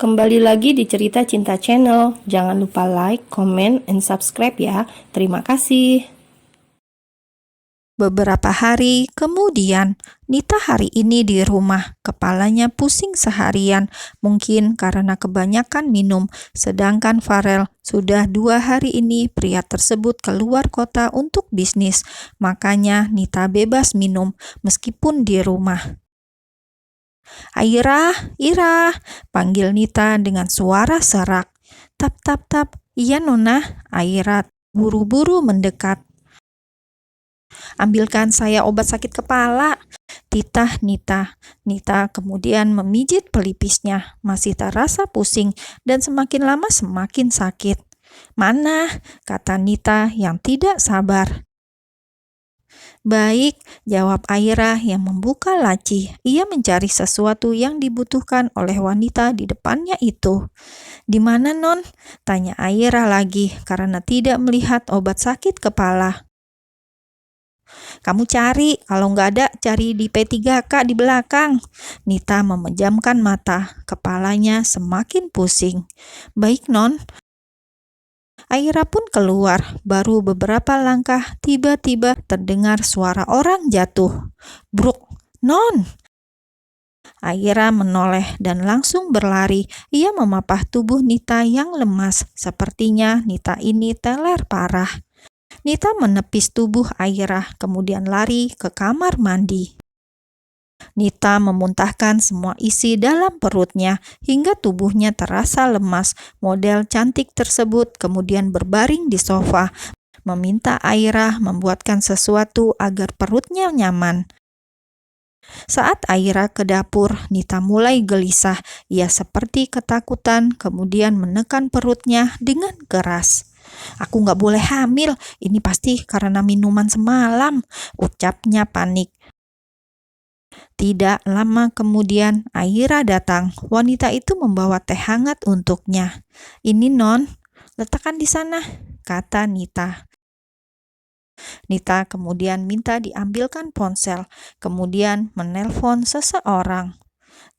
Kembali lagi di Cerita Cinta Channel. Jangan lupa like, comment, and subscribe ya. Terima kasih. Beberapa hari kemudian, Nita hari ini di rumah. Kepalanya pusing seharian, mungkin karena kebanyakan minum. Sedangkan Farel sudah 2 hari ini pria tersebut keluar kota untuk bisnis. Makanya Nita bebas minum meskipun di rumah. "Aira, Ira," panggil Nita dengan suara serak. "Tap, tap, tap." "Iya, Nona." Aira buru-buru mendekat. "Ambilkan saya obat sakit kepala," titah Nita. Nita kemudian memijit pelipisnya. Masih terasa pusing dan semakin lama semakin sakit. "Mana?" kata Nita yang tidak sabar. "Baik," jawab Aira yang membuka laci. Ia mencari sesuatu yang dibutuhkan oleh wanita di depannya itu. "Di mana, Non?" tanya Aira lagi karena tidak melihat obat sakit kepala. "Kamu cari, kalau nggak ada cari di P3K di belakang." Nita memejamkan mata, kepalanya semakin pusing. "Baik, Non." Aira pun keluar. Baru beberapa langkah, tiba-tiba terdengar suara orang jatuh. "Bruk, Non!" Aira menoleh dan langsung berlari. Ia memapah tubuh Nita yang lemas. Sepertinya Nita ini teler parah. Nita menepis tubuh Aira, kemudian lari ke kamar mandi. Nita memuntahkan semua isi dalam perutnya hingga tubuhnya terasa lemas. Model cantik tersebut kemudian berbaring di sofa, meminta Aira membuatkan sesuatu agar perutnya nyaman. Saat Aira ke dapur, Nita mulai gelisah. Ia seperti ketakutan, kemudian menekan perutnya dengan keras. "Aku nggak boleh hamil, ini pasti karena minuman semalam," ucapnya panik. Tidak lama kemudian, Aira datang. Wanita itu membawa teh hangat untuknya. "Ini, Non, letakkan di sana," kata Nita. Nita kemudian minta diambilkan ponsel, kemudian menelpon seseorang.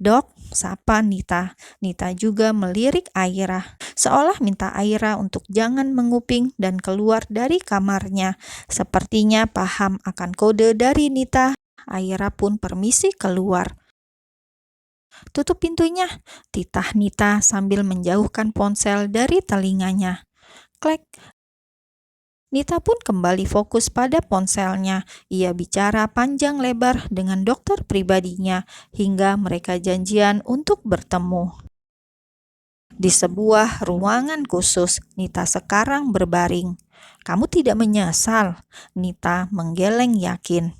"Dok," sapa Nita. Nita juga melirik Aira, seolah minta Aira untuk jangan menguping dan keluar dari kamarnya. Sepertinya paham akan kode dari Nita. Aira pun permisi keluar. "Tutup pintunya," titah Nita sambil menjauhkan ponsel dari telinganya. Klek. Nita pun kembali fokus pada ponselnya. Ia bicara panjang lebar dengan dokter pribadinya hingga mereka janjian untuk bertemu. Di sebuah ruangan khusus, Nita sekarang berbaring. "Kamu tidak menyesal?" Nita menggeleng yakin.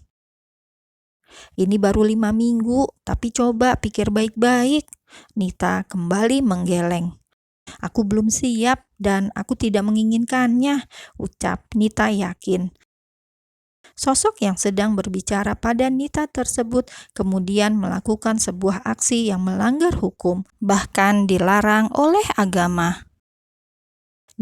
"Ini baru 5 minggu, tapi coba pikir baik-baik." Nita kembali menggeleng. "Aku belum siap dan aku tidak menginginkannya," ucap Nita yakin. Sosok yang sedang berbicara pada Nita tersebut kemudian melakukan sebuah aksi yang melanggar hukum, bahkan dilarang oleh agama.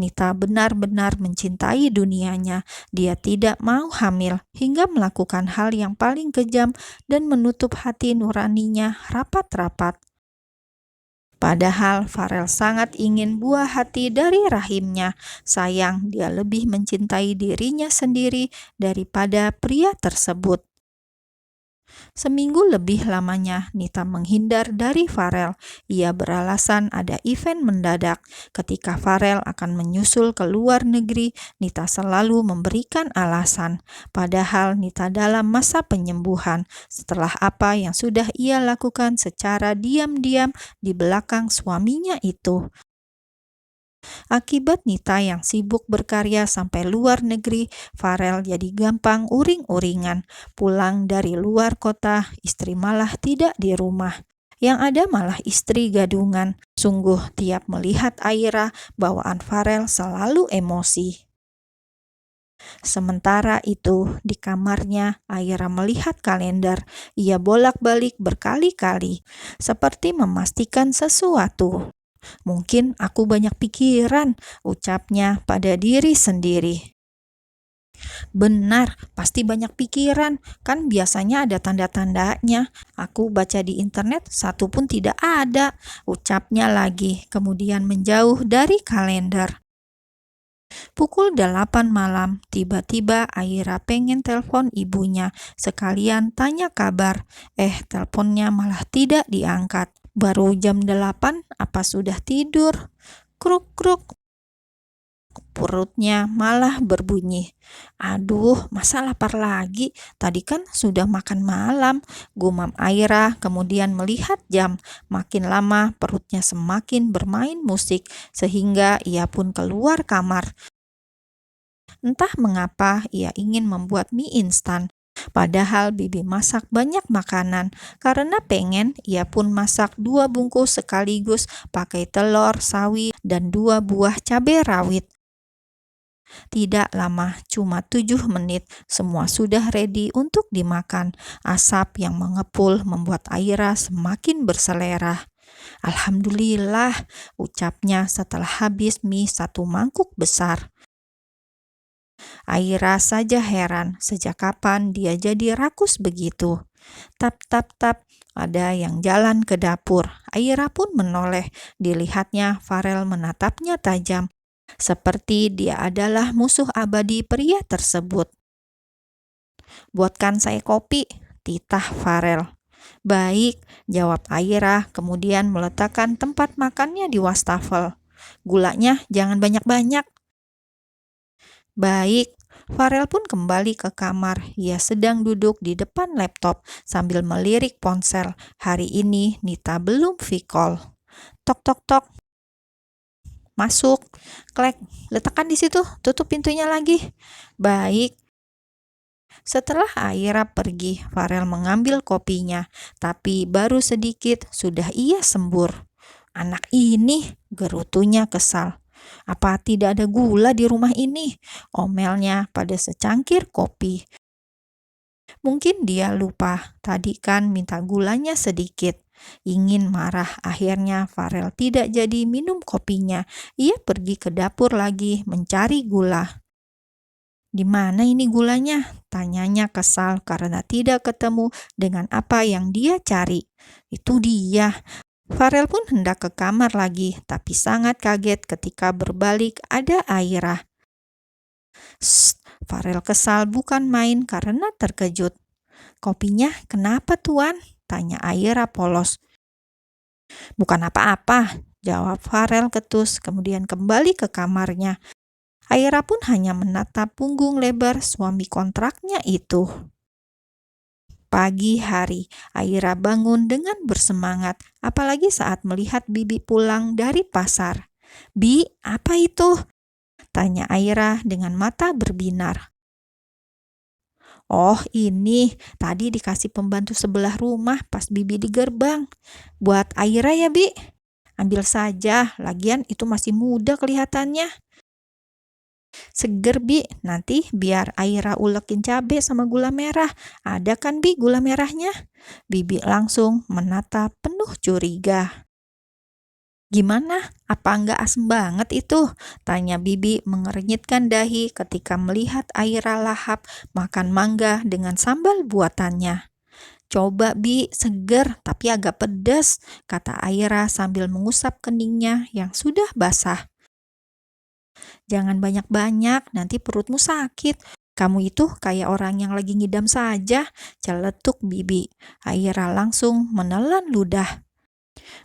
Nita benar-benar mencintai dunianya. Dia tidak mau hamil hingga melakukan hal yang paling kejam dan menutup hati nuraninya rapat-rapat. Padahal Farel sangat ingin buah hati dari rahimnya. Sayang, dia lebih mencintai dirinya sendiri daripada pria tersebut. Seminggu lebih lamanya Nita menghindar dari Farel. Ia beralasan ada event mendadak. Ketika Farel akan menyusul ke luar negeri, Nita selalu memberikan alasan. Padahal Nita dalam masa penyembuhan setelah apa yang sudah ia lakukan secara diam-diam di belakang suaminya itu. Akibat Nita yang sibuk berkarya sampai luar negeri, Farel jadi gampang uring-uringan. Pulang dari luar kota, istri malah tidak di rumah. Yang ada malah istri gadungan. Sungguh tiap melihat Aira, bawaan Farel selalu emosi. Sementara itu, di kamarnya, Aira melihat kalender. Ia bolak-balik berkali-kali, seperti memastikan sesuatu. "Mungkin aku banyak pikiran," ucapnya pada diri sendiri. Benar, pasti banyak pikiran. Kan biasanya ada tanda-tandanya. Aku baca di internet, satu pun tidak ada. Ucapnya lagi, kemudian menjauh dari kalender. Pukul 8 malam, tiba-tiba Aira pengen telepon ibunya, sekalian tanya kabar. Teleponnya malah tidak diangkat. Baru jam 8, apa sudah tidur? Kruk-kruk, perutnya malah berbunyi. Aduh, masa lapar lagi? Tadi kan sudah makan malam, gumam Aira, kemudian melihat jam. Makin lama perutnya semakin bermain musik, sehingga ia pun keluar kamar. Entah mengapa ia ingin membuat mie instan, padahal bibi masak banyak makanan. Karena pengen, ia pun masak 2 bungkus sekaligus pakai telur, sawi, dan 2 buah cabai rawit. Tidak lama, cuma 7 menit, semua sudah ready untuk dimakan. Asap yang mengepul membuat Aira semakin berselera. Alhamdulillah, ucapnya setelah habis mie 1 mangkuk besar. Aira saja heran sejak kapan dia jadi rakus begitu. Tap, tap, tap, ada yang jalan ke dapur. Aira pun menoleh. Dilihatnya Farel menatapnya tajam, seperti dia adalah musuh abadi pria tersebut. "Buatkan saya kopi," titah Farel. "Baik," jawab Aira, kemudian meletakkan tempat makannya di wastafel. "Gulanya jangan banyak-banyak." "Baik." Farel pun kembali ke kamar. Ia sedang duduk di depan laptop sambil melirik ponsel. Hari ini Nita belum V-call. Tok tok tok. "Masuk." "Klek." "Letakkan di situ, tutup pintunya lagi." "Baik." Setelah Aira pergi, Farel mengambil kopinya, tapi baru sedikit sudah ia sembur. "Anak ini," gerutunya kesal. "Apa tidak ada gula di rumah ini?" omelnya pada secangkir kopi. Mungkin dia lupa, tadi kan minta gulanya sedikit. Ingin marah, akhirnya Farel tidak jadi minum kopinya. Ia pergi ke dapur lagi mencari gula. "Di mana ini gulanya?" tanyanya kesal karena tidak ketemu dengan apa yang dia cari. "Itu dia." Farel pun hendak ke kamar lagi, tapi sangat kaget ketika berbalik ada Aira. "Shh," Farel kesal bukan main karena terkejut. "Kopinya kenapa, Tuan?" tanya Aira polos. "Bukan apa-apa," jawab Farel ketus, kemudian kembali ke kamarnya. Aira pun hanya menatap punggung lebar suami kontraknya itu. Pagi hari, Aira bangun dengan bersemangat, apalagi saat melihat bibi pulang dari pasar. "Bi, apa itu?" tanya Aira dengan mata berbinar. "Oh, ini tadi dikasih pembantu sebelah rumah pas bibi di gerbang. Buat Aira ya, Bi? Ambil saja, lagian itu masih muda kelihatannya." "Seger, Bi, nanti biar Aira ulekin cabai sama gula merah. Ada kan, Bi, gula merahnya?" Bibi langsung menatap penuh curiga. "Gimana? Apa enggak asem banget itu?" tanya Bibi mengernyitkan dahi ketika melihat Aira lahap makan mangga dengan sambal buatannya. "Coba, Bi, seger tapi agak pedas," kata Aira sambil mengusap keningnya yang sudah basah. "Jangan banyak-banyak, nanti perutmu sakit. Kamu itu kayak orang yang lagi ngidam saja," celetuk Bibi. Aira langsung menelan ludah.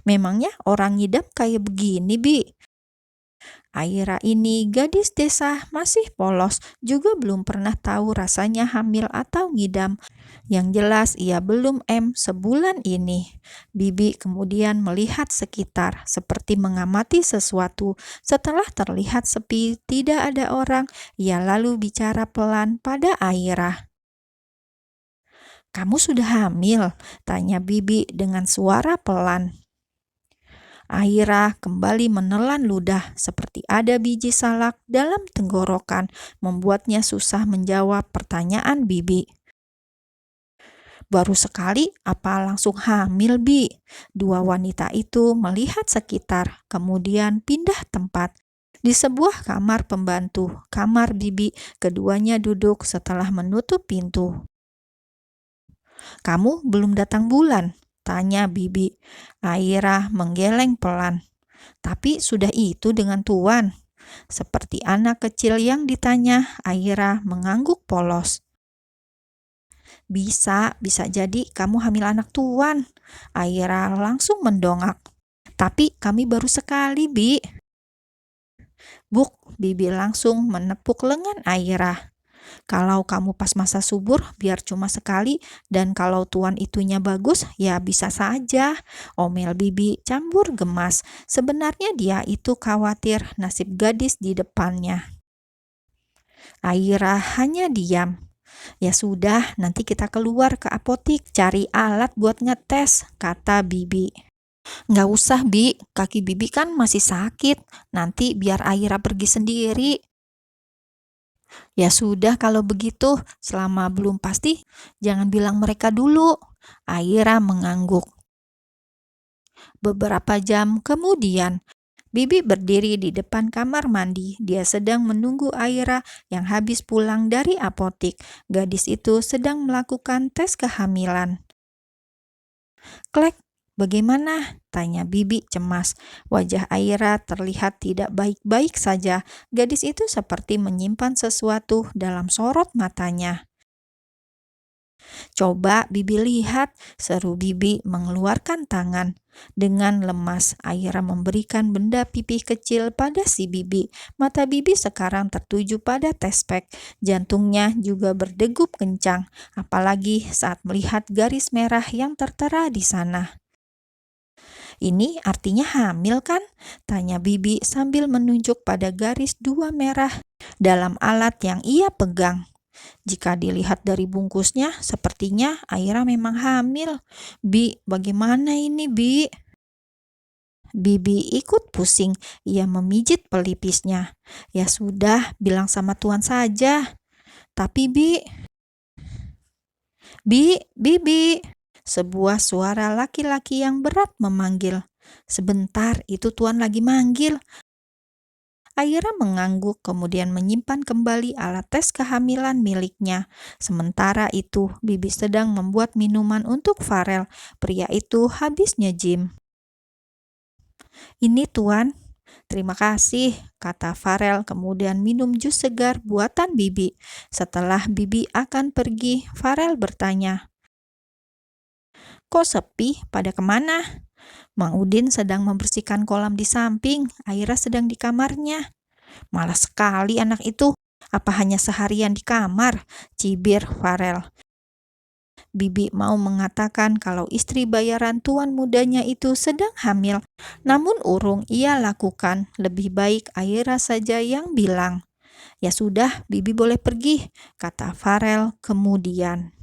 "Memangnya orang ngidam kayak begini, Bi?" Aira ini gadis desa masih polos, juga belum pernah tahu rasanya hamil atau ngidam. Yang jelas ia belum sebulan ini. Bibi kemudian melihat sekitar seperti mengamati sesuatu. Setelah terlihat sepi, tidak ada orang, ia lalu bicara pelan pada Aira. "Kamu sudah hamil?" tanya Bibi dengan suara pelan. Aira kembali menelan ludah seperti ada biji salak dalam tenggorokan, membuatnya susah menjawab pertanyaan Bibi. "Baru sekali apa langsung hamil, Bi?" Dua wanita itu melihat sekitar, kemudian pindah tempat. Di sebuah kamar pembantu, kamar Bibi, keduanya duduk setelah menutup pintu. "Kamu belum datang bulan?" tanya Bibi. Aira menggeleng pelan. "Tapi sudah itu dengan Tuan." Seperti anak kecil yang ditanya, Aira mengangguk polos. Bisa jadi kamu hamil anak Tuan." Aira langsung mendongak. "Tapi kami baru sekali, Bi." "Buk," Bibi langsung menepuk lengan Aira. "Kalau kamu pas masa subur, biar cuma sekali, dan kalau Tuan itunya bagus, ya bisa saja," omel Bibi campur gemas. Sebenarnya dia itu khawatir nasib gadis di depannya. Aira hanya diam. "Ya sudah, nanti kita keluar ke apotik cari alat buat ngetes," kata Bibi. "Nggak usah, Bi. Kaki Bibi kan masih sakit. Nanti biar Aira pergi sendiri." "Ya sudah kalau begitu, selama belum pasti, jangan bilang mereka dulu." Aira mengangguk. Beberapa jam kemudian, Bibi berdiri di depan kamar mandi. Dia sedang menunggu Aira yang habis pulang dari apotik. Gadis itu sedang melakukan tes kehamilan. "Klek, bagaimana?" tanya Bibi cemas. Wajah Aira terlihat tidak baik-baik saja. Gadis itu seperti menyimpan sesuatu dalam sorot matanya. "Coba Bibi lihat," seru Bibi mengeluarkan tangan. Dengan lemas, Aira memberikan benda pipih kecil pada si Bibi. Mata Bibi sekarang tertuju pada tespek. Jantungnya juga berdegup kencang, apalagi saat melihat garis merah yang tertera di sana. "Ini artinya hamil kan?" tanya Bibi sambil menunjuk pada garis 2 merah dalam alat yang ia pegang. Jika dilihat dari bungkusnya, sepertinya Aira memang hamil. "Bi, bagaimana ini, Bi?" Bibi ikut pusing. Ia memijit pelipisnya. "Ya sudah, bilang sama Tuan saja." "Tapi, Bi." Bi." Sebuah suara laki-laki yang berat memanggil. "Sebentar, itu Tuan lagi manggil." Aira mengangguk, kemudian menyimpan kembali alat tes kehamilan miliknya. Sementara itu, Bibi sedang membuat minuman untuk Farel. Pria itu habis nge-gym. "Ini Tuan." "Terima kasih," kata Farel, kemudian minum jus segar buatan Bibi. Setelah Bibi akan pergi, Farel bertanya, "Kok sepi? Pada kemana?" "Mang Udin sedang membersihkan kolam di samping. Aira sedang di kamarnya." "Malas sekali anak itu. Apa hanya seharian di kamar?" cibir Farel. Bibi mau mengatakan kalau istri bayaran tuan mudanya itu sedang hamil, namun urung ia lakukan. Lebih baik Aira saja yang bilang. "Ya sudah, Bibi boleh pergi," kata Farel kemudian.